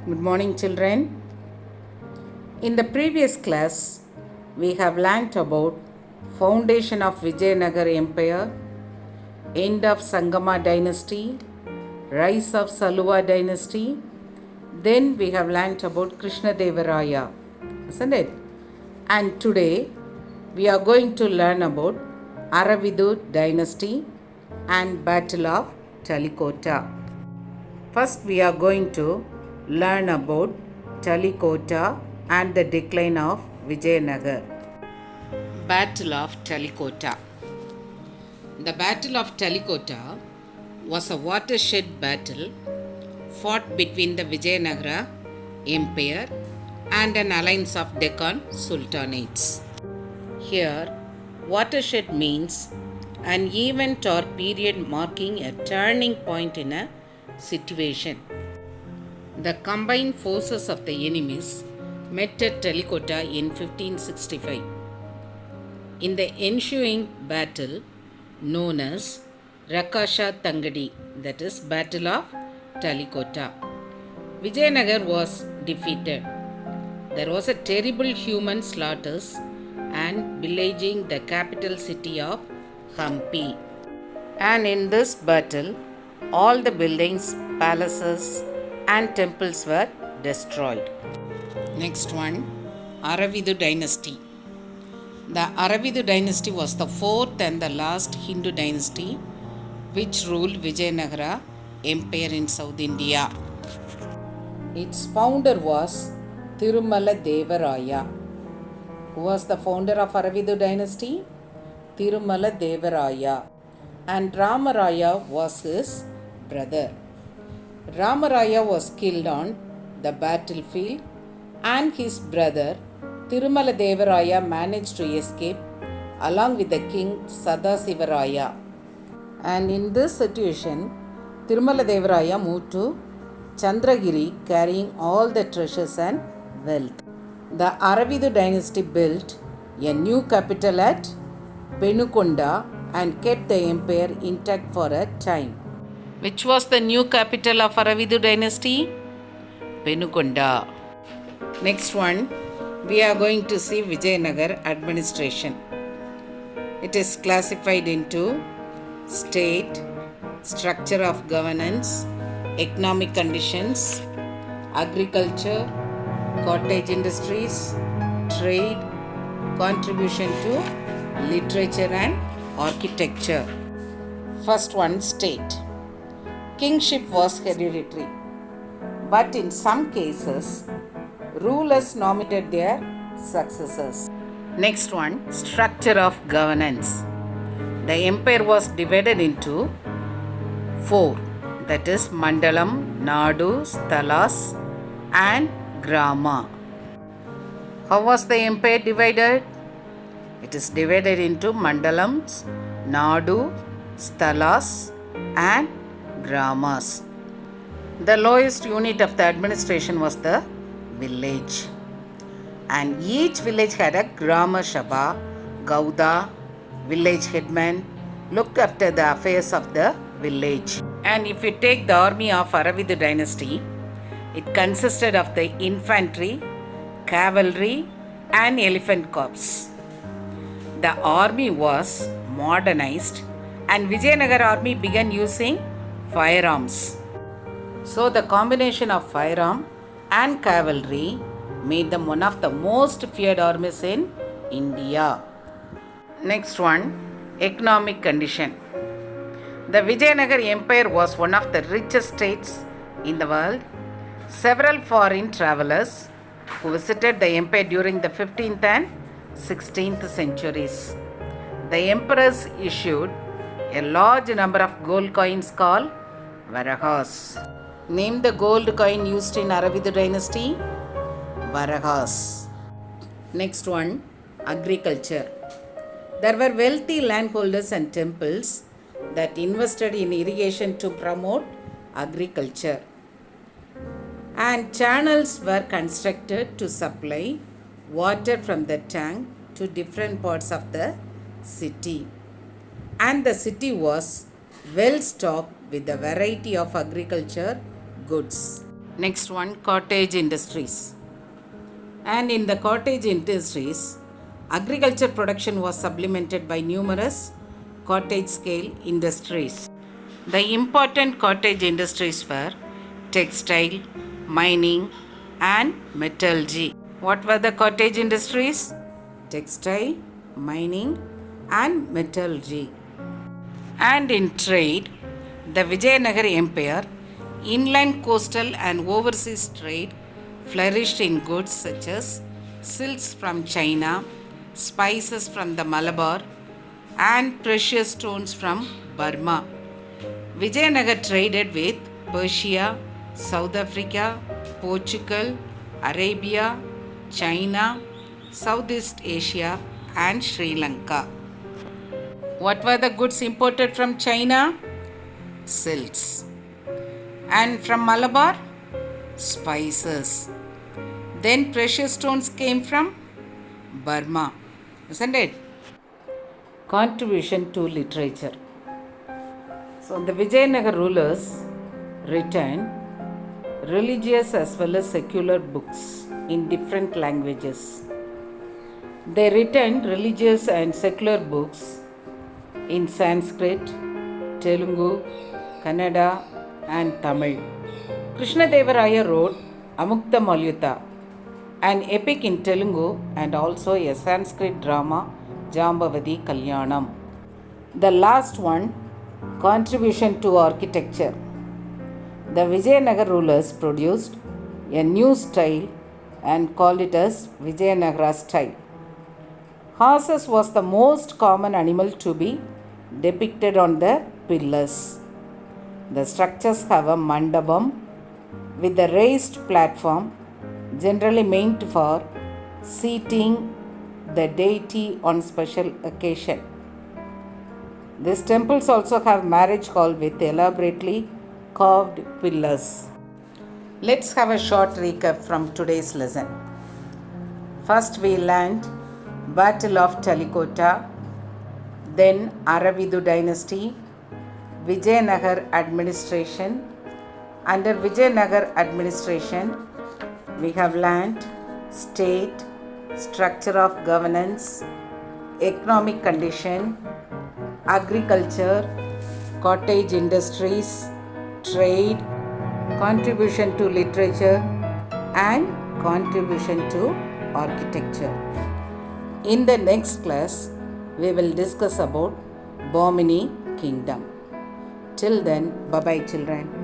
Good morning, children. In the previous class, we have learnt about foundation of Vijayanagar Empire, end of Sangama dynasty, rise of Saluva dynasty. Then we have learnt about Krishna Devaraya, isn't it? And today we are going to learn about Aravidu dynasty and Battle of Talikota. First, we are going to learn about Talikota and the decline of Vijayanagar. Battle of Talikota. The Battle of Talikota was a watershed battle fought between the Vijayanagara Empire and an alliance of Deccan Sultanates. Here, watershed means an event or period marking a turning point in a situation. The combined forces of the enemies met at Talikota in 1565. In the ensuing battle, known as Rakasha Tangadi, that is Battle of Talikota, Vijayanagar was defeated. There was a terrible human slaughters and pillaging the capital city of Hampi. And in this battle, all the buildings, palaces and temples were destroyed. Next one, Aravidu dynasty. The Aravidu dynasty was the fourth and the last Hindu dynasty which ruled Vijayanagara Empire in South India. Its founder was Tirumala Devaraya. Who was the founder of Aravidu dynasty? Tirumala Devaraya. And Ramaraya was his brother. Ramaraya was killed on the battlefield and his brother Tirumala Devaraya managed to escape along with the king Sadasivaraya. And in this situation, Tirumala Devaraya moved to Chandragiri carrying all the treasures and wealth. The Aravidu dynasty built a new capital at Penukonda and kept the empire intact for a time. Which was the new capital of Aravidu dynasty? Penukonda. Next one, we are going to see Vijayanagar administration. It is classified into state, structure of governance, economic conditions, agriculture, cottage industries, trade, contribution to literature and architecture. First one, state. Kingship was hereditary, but in some cases, rulers nominated their successors. Next one, structure of governance. The empire was divided into four, that is Mandalam, Nadu, Stalas and Grama. How was the empire divided? It is divided into Mandalams, Nadu, Stalas and Gramas. The lowest unit of the administration was the village. And each village had a Grama Sabha, Gauda, village headman, looked after the affairs of the village. And if you take the army of Aravidu dynasty, it consisted of the infantry, cavalry and elephant corps. The army was modernized and Vijayanagar army began using firearms. So the combination of firearm and cavalry made them one of the most feared armies in India. Next one, economic condition. The Vijayanagar Empire was one of the richest states in the world. Several foreign travelers who visited the empire during the 15th and 16th centuries. The emperors issued a large number of gold coins called Varahas. Name the gold coin used in Aravidu dynasty. Varahas. Next one, agriculture. There were wealthy landholders and temples that invested in irrigation to promote agriculture. And channels were constructed to supply water from the tank to different parts of the city. And the city was well stocked with a variety of agriculture goods. Next one, cottage industries. And in the cottage industries, agriculture production was supplemented by numerous cottage scale industries. The important cottage industries were textile, mining, and metallurgy. What were the cottage industries? Textile, mining, and metallurgy. And in trade, the Vijayanagar Empire, inland coastal and overseas trade flourished in goods such as silks from China, spices from the Malabar, and precious stones from Burma. Vijayanagar traded with Persia, South Africa, Portugal, Arabia, China, Southeast Asia, and Sri Lanka. What were the goods imported from China? Silks. And from Malabar? Spices. Then precious stones came from Burma. Isn't it? Contribution to literature. So the Vijayanagar rulers written religious as well as secular books in different languages. They written religious and secular books in Sanskrit, Telugu, Kannada, and Tamil. Krishnadevaraya wrote Amukta Malyuta, an epic in Telugu and also a Sanskrit drama, Jambavati Kalyanam. The last one, contribution to architecture. The Vijayanagar rulers produced a new style and called it as Vijayanagara style. Horses was the most common animal to be depicted on the pillars. The structures have a mandapam with a raised platform, generally meant for seating the deity on special occasion. These temples also have marriage hall with elaborately carved pillars. Let's have a short recap from today's lesson. First we learned Battle of Talikota, then Aravidu dynasty, Vijayanagar administration. Under Vijayanagar administration, we have learnt state, structure of governance, economic condition, agriculture, cottage industries, trade, contribution to literature, and contribution to architecture. In the next class, we will discuss about Bahmini kingdom. Till then, bye-bye children.